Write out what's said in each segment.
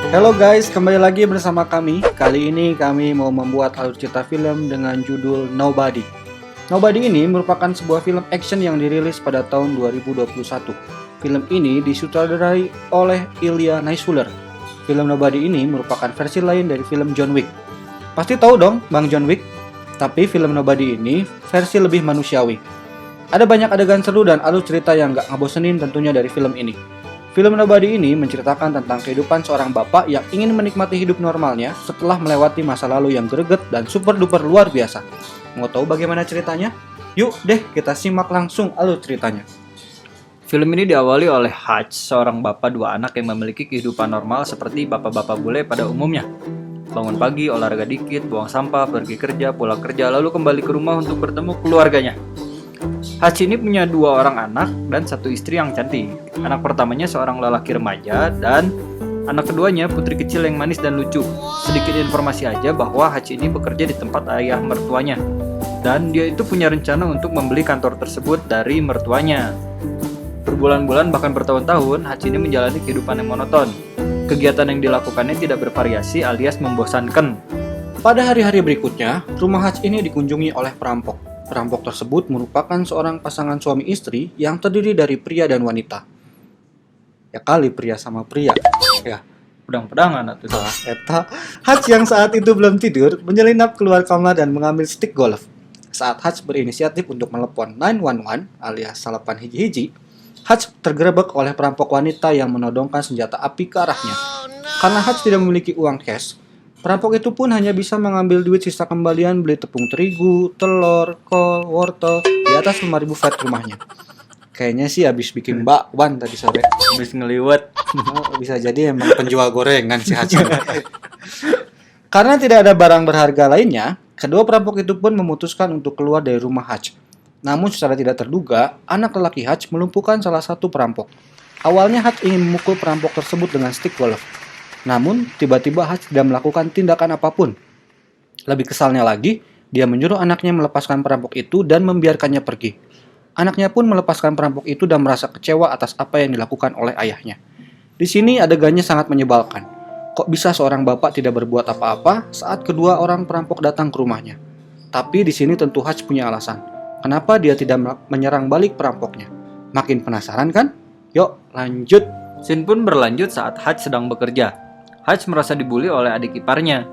Halo guys, kembali lagi bersama kami. Kali ini kami mau membuat alur cerita film dengan judul Nobody. Nobody ini merupakan sebuah film action yang dirilis pada tahun 2021. Film ini disutradarai oleh Ilya Naishuller. Film Nobody ini merupakan versi lain dari film John Wick. Pasti tahu dong Bang John Wick? Tapi film Nobody ini versi lebih manusiawi. Ada banyak adegan seru dan alur cerita yang gak ngebosenin tentunya dari film ini. Film Nobody ini menceritakan tentang kehidupan seorang bapak yang ingin menikmati hidup normalnya setelah melewati masa lalu yang greget dan super duper luar biasa. Mau tahu bagaimana ceritanya? Yuk deh kita simak langsung alur ceritanya. Film ini diawali oleh Hutch, seorang bapak dua anak yang memiliki kehidupan normal seperti bapak-bapak bule pada umumnya. Bangun pagi, olahraga dikit, buang sampah, pergi kerja, pulang kerja, lalu kembali ke rumah untuk bertemu keluarganya. Hutch ini punya dua orang anak dan satu istri yang cantik. Anak pertamanya seorang lelaki remaja dan anak keduanya putri kecil yang manis dan lucu. Sedikit informasi aja bahwa Hutch ini bekerja di tempat ayah mertuanya. Dan dia itu punya rencana untuk membeli kantor tersebut dari mertuanya. Berbulan-bulan bahkan bertahun-tahun, Hutch ini menjalani kehidupan yang monoton. Kegiatan yang dilakukannya tidak bervariasi alias membosankan. Pada hari-hari berikutnya, rumah Hutch ini dikunjungi oleh perampok. Perampok tersebut merupakan seorang pasangan suami istri yang terdiri dari pria dan wanita. Ya kali pria sama pria. Ya, Pedang-pedangan atau eta. Hutch yang saat itu belum tidur menyelinap keluar kamar dan mengambil stick golf. Saat Hutch berinisiatif untuk menelepon 911 alias salapan hiji-hiji, Hutch tergerebek oleh perampok wanita yang menodongkan senjata api ke arahnya. Karena Hutch tidak memiliki uang cash, perampok itu pun hanya bisa mengambil duit sisa kembalian beli tepung terigu, telur, kol, wortel di atas 5.000 vat rumahnya. Kayaknya sih habis bikin bakwan tadi sore. habis ngeliwat. Bisa jadi emang penjual gorengan si Hutch. Karena tidak ada barang berharga lainnya, kedua perampok itu pun memutuskan untuk keluar dari rumah Hutch. Namun secara tidak terduga, anak lelaki Hutch melumpuhkan salah satu perampok. Awalnya Hutch ingin memukul perampok tersebut dengan stick golf. Namun, tiba-tiba Hutch tidak melakukan tindakan apapun. Lebih kesalnya lagi, dia menyuruh anaknya melepaskan perampok itu dan membiarkannya pergi. Anaknya pun melepaskan perampok itu dan merasa kecewa atas apa yang dilakukan oleh ayahnya. Di sini adegannya sangat menyebalkan. Kok bisa seorang bapak tidak berbuat apa-apa saat kedua orang perampok datang ke rumahnya? Tapi di sini tentu Hutch punya alasan. Kenapa dia tidak menyerang balik perampoknya? Makin penasaran kan? Yuk, lanjut. Scene pun berlanjut saat Hutch sedang bekerja. Hutch merasa dibully oleh adik iparnya.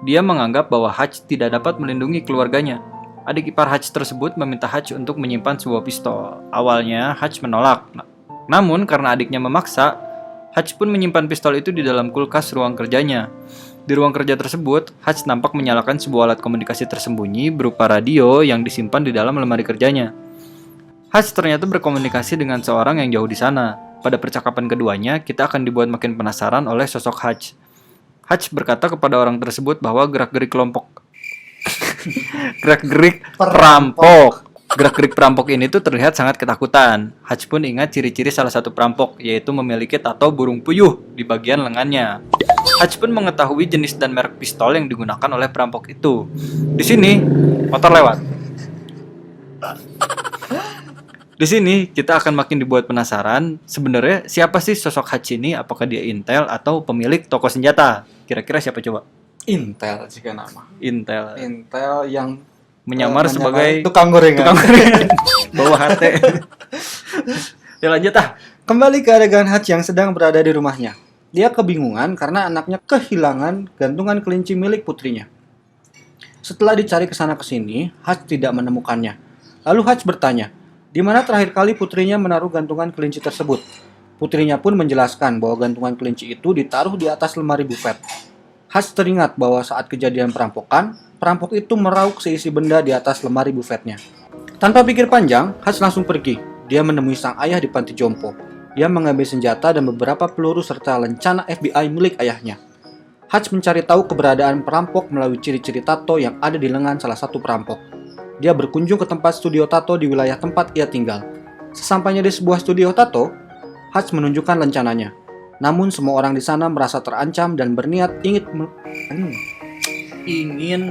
Dia menganggap bahwa Hutch tidak dapat melindungi keluarganya. Adik ipar Hutch tersebut meminta Hutch untuk menyimpan sebuah pistol. Awalnya Hutch menolak. Namun karena adiknya memaksa, Hutch pun menyimpan pistol itu di dalam kulkas ruang kerjanya. Di ruang kerja tersebut, Hutch nampak menyalakan sebuah alat komunikasi tersembunyi berupa radio yang disimpan di dalam lemari kerjanya. Hutch ternyata berkomunikasi dengan seorang yang jauh di sana. Pada percakapan keduanya, kita akan dibuat makin penasaran oleh sosok Hutch. Hutch berkata kepada orang tersebut bahwa gerak-gerik perampok ini tuh terlihat sangat ketakutan. Hutch pun ingat ciri-ciri salah satu perampok, yaitu memiliki tato burung puyuh di bagian lengannya. Hutch pun mengetahui jenis dan merek pistol yang digunakan oleh perampok itu. Di sini, motor lewat. Di sini kita akan makin dibuat penasaran. Sebenarnya siapa sih sosok Hutch ini? Apakah dia intel atau pemilik toko senjata? Kira-kira siapa coba? Intel jika nama. Intel yang menyamar sebagai tukang gorengan. Bawa HT. Ya lanjut ah. Kembali ke adegan Hutch yang sedang berada di rumahnya. Dia kebingungan karena anaknya kehilangan gantungan kelinci milik putrinya. Setelah dicari kesana kesini, Hutch tidak menemukannya. Lalu Hutch bertanya, di mana terakhir kali putrinya menaruh gantungan kelinci tersebut? Putrinya pun menjelaskan bahwa gantungan kelinci itu ditaruh di atas lemari bufet. Hutch teringat bahwa saat kejadian perampokan, perampok itu meraup seisi benda di atas lemari bufetnya. Tanpa pikir panjang, Hutch langsung pergi. Dia menemui sang ayah di panti jompo. Dia mengambil senjata dan beberapa peluru serta lencana FBI milik ayahnya. Hutch mencari tahu keberadaan perampok melalui ciri-ciri tato yang ada di lengan salah satu perampok. Dia berkunjung ke tempat studio tato di wilayah tempat ia tinggal. Sesampainya di sebuah studio tato, Hutch menunjukkan lencananya. Namun semua orang di sana merasa terancam dan berniat ingin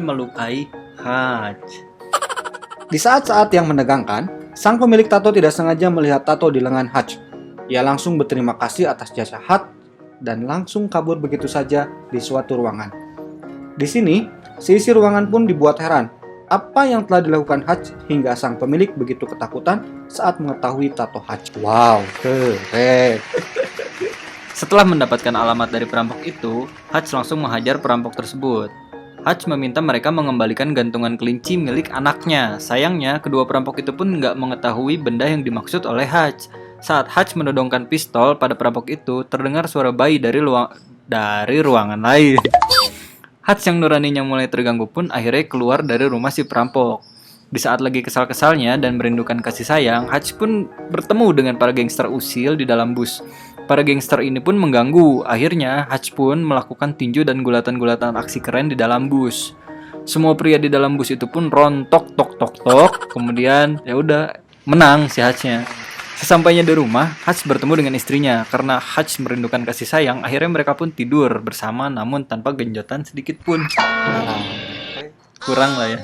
melukai Hutch. Di saat-saat yang menegangkan, sang pemilik tato tidak sengaja melihat tato di lengan Hutch. Ia langsung berterima kasih atas jasa Hutch dan langsung kabur begitu saja di suatu ruangan. Di sini, seisi ruangan pun dibuat heran. Apa yang telah dilakukan Hutch hingga sang pemilik begitu ketakutan saat mengetahui tato Hutch. Wow, keren. Setelah mendapatkan alamat dari perampok itu, Hutch langsung menghajar perampok tersebut. Hutch meminta mereka mengembalikan gantungan kelinci milik anaknya. Sayangnya, kedua perampok itu pun nggak mengetahui benda yang dimaksud oleh Hutch. Saat Hutch menodongkan pistol pada perampok itu, terdengar suara bayi dari ruangan lain. Hutch yang nuraninya mulai terganggu pun akhirnya keluar dari rumah si perampok. Di saat lagi kesal-kesalnya dan merindukan kasih sayang, Hutch pun bertemu dengan para gangster usil di dalam bus. Para gangster ini pun mengganggu. Akhirnya, Hutch pun melakukan tinju dan gulatan-gulatan aksi keren di dalam bus. Semua pria di dalam bus itu pun rontok tok tok tok. Kemudian ya udah menang si Hutch-nya. Sesampainya di rumah, Hutch bertemu dengan istrinya. Karena Hutch merindukan kasih sayang, akhirnya mereka pun tidur bersama namun tanpa genjotan sedikit pun. Kurang lah ya.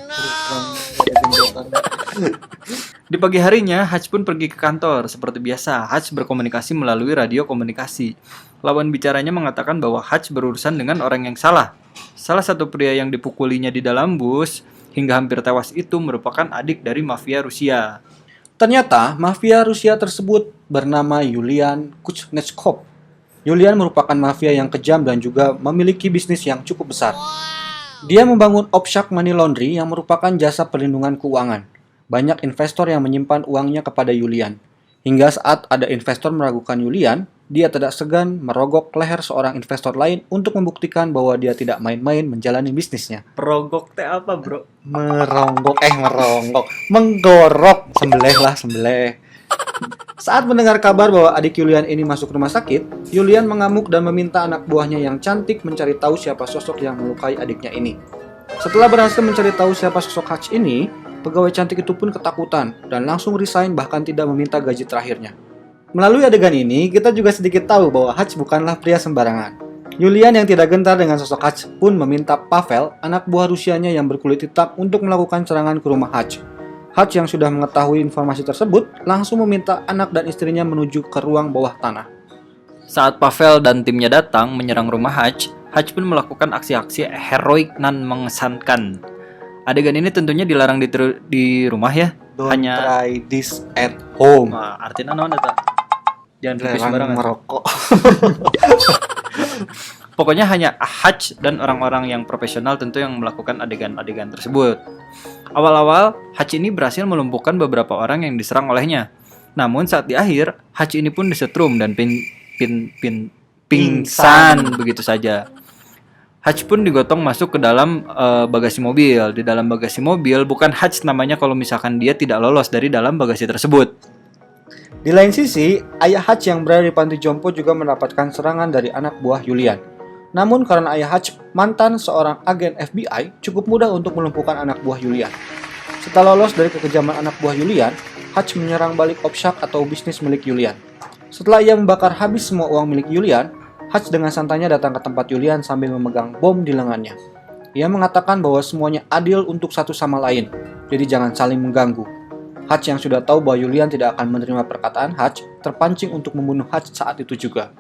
Di pagi harinya, Hutch pun pergi ke kantor. Seperti biasa, Hutch berkomunikasi melalui radio komunikasi. Lawan bicaranya mengatakan bahwa Hutch berurusan dengan orang yang salah. Salah satu pria yang dipukulinya di dalam bus hingga hampir tewas itu merupakan adik dari mafia Rusia. Ternyata, mafia Rusia tersebut bernama Yulian Kuznetsov. Yulian merupakan mafia yang kejam dan juga memiliki bisnis yang cukup besar. Dia membangun offshore money laundry yang merupakan jasa perlindungan keuangan. Banyak investor yang menyimpan uangnya kepada Yulian. Hingga saat ada investor meragukan Yulian, dia tidak segan merogok leher seorang investor lain untuk membuktikan bahwa dia tidak main-main menjalani bisnisnya. Perogok teh apa, bro? Menggorok. Sembelih. Saat mendengar kabar bahwa adik Yulian ini masuk rumah sakit, Yulian mengamuk dan meminta anak buahnya yang cantik mencari tahu siapa sosok yang melukai adiknya ini. Setelah berhasil mencari tahu siapa sosok Hutch ini, pegawai cantik itu pun ketakutan dan langsung resign bahkan tidak meminta gaji terakhirnya. Melalui adegan ini, kita juga sedikit tahu bahwa Hutch bukanlah pria sembarangan. Yulian yang tidak gentar dengan sosok Hutch pun meminta Pavel, anak buah Rusianya yang berkulit hitam, untuk melakukan serangan ke rumah Hutch. Hutch yang sudah mengetahui informasi tersebut, langsung meminta anak dan istrinya menuju ke ruang bawah tanah. Saat Pavel dan timnya datang menyerang rumah Hutch, Hutch pun melakukan aksi-aksi heroik nan mengesankan. Adegan ini tentunya dilarang di rumah ya. Don't try this at home. Nah, artinya naon eta? Jangan pipis Larang sembarangan. merokok. Pokoknya hanya Hutch dan orang-orang yang profesional tentu yang melakukan adegan-adegan tersebut. Awal-awal, Hutch ini berhasil melumpuhkan beberapa orang yang diserang olehnya. Namun saat di akhir, Hutch ini pun disetrum dan pingsan begitu saja. Hutch pun digotong masuk ke dalam bagasi mobil. Di dalam bagasi mobil, bukan Hutch namanya kalau misalkan dia tidak lolos dari dalam bagasi tersebut. Di lain sisi, ayah Hutch yang berada di panti jompo juga mendapatkan serangan dari anak buah Yulian. Namun karena ayah Hutch mantan seorang agen FBI, cukup mudah untuk melumpuhkan anak buah Yulian. Setelah lolos dari kekejaman anak buah Yulian, Hutch menyerang balik offshore atau bisnis milik Yulian. Setelah ia membakar habis semua uang milik Yulian, Hutch dengan santainya datang ke tempat Yulian sambil memegang bom di lengannya. Ia mengatakan bahwa semuanya adil untuk satu sama lain, jadi jangan saling mengganggu. Hutch yang sudah tahu bahwa Yulian tidak akan menerima perkataan Hutch, terpancing untuk membunuh Hutch saat itu juga.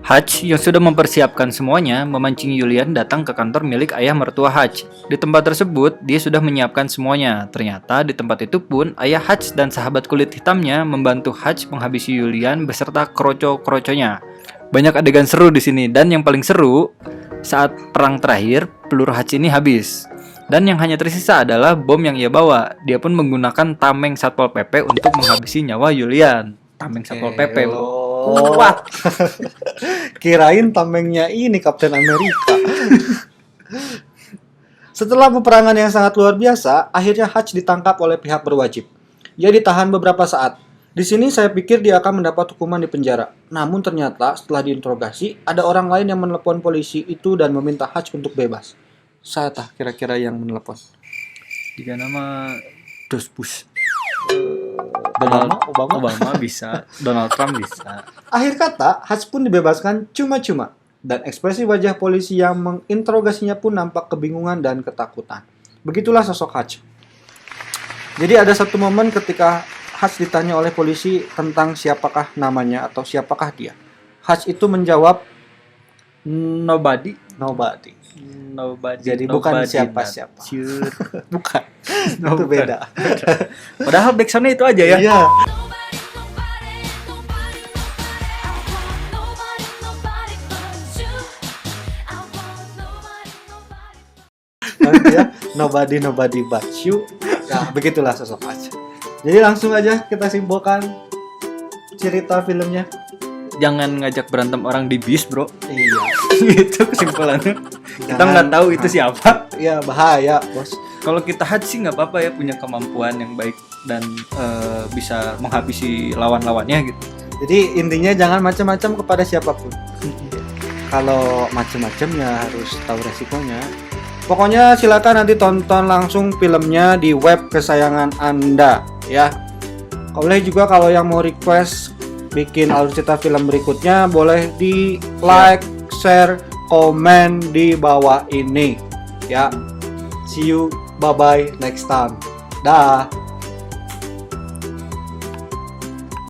Hutch yang sudah mempersiapkan semuanya memancing Yulian datang ke kantor milik ayah mertua Hutch. Di tempat tersebut, dia sudah menyiapkan semuanya. Ternyata di tempat itu pun ayah Hutch dan sahabat kulit hitamnya membantu Hutch menghabisi Yulian beserta kroco-kroconya. Banyak adegan seru di sini dan yang paling seru saat perang terakhir peluru Hutch ini habis. Dan yang hanya tersisa adalah bom yang ia bawa. Dia pun menggunakan tameng Satpol PP untuk menghabisi nyawa Yulian. Tameng Satpol PP, bro. Kuat. Kirain tamengnya ini Kapten Amerika. Setelah peperangan yang sangat luar biasa, akhirnya Hutch ditangkap oleh pihak berwajib. Ia ditahan beberapa saat. Di sini saya pikir dia akan mendapat hukuman di penjara. Namun ternyata setelah diinterogasi, ada orang lain yang menelepon polisi itu dan meminta Hutch untuk bebas. Saya tak kira-kira yang menelepon. Jika nama Dos Bush. Obama bisa, Donald Trump bisa. Akhir kata, Hutch pun dibebaskan cuma-cuma. Dan ekspresi wajah polisi yang menginterogasinya pun nampak kebingungan dan ketakutan. Begitulah sosok Hutch. Jadi ada satu momen ketika Hutch ditanya oleh polisi tentang siapakah namanya atau siapakah dia. Hutch itu menjawab Nobody. Nobody. Nobody. Jadi bukan nobody siapa-siapa. not sure. Bukan. No, Itu bukan. beda. Padahal backsoundnya itu aja ya. Iya. Nanti ya, nobody but you. Ya, begitulah sosok Hutch. Jadi langsung aja kita simpulkan cerita filmnya. Jangan ngajak berantem orang di bis, bro. Iya. Itu kesimpulannya. Kita nggak tahu itu siapa. Iya, bahaya, Bos. Kalau kita Hutch sih nggak apa-apa ya, punya kemampuan yang baik dan bisa menghabisi lawan-lawannya gitu. Jadi intinya jangan macam-macam kepada siapapun. Kalau macam-macam ya harus tahu resikonya. Pokoknya silakan nanti tonton langsung filmnya di web kesayangan Anda ya. Boleh juga kalau yang mau request bikin alur cerita film berikutnya boleh di like, share, komen di bawah ini ya. See you, bye bye next time. Dah.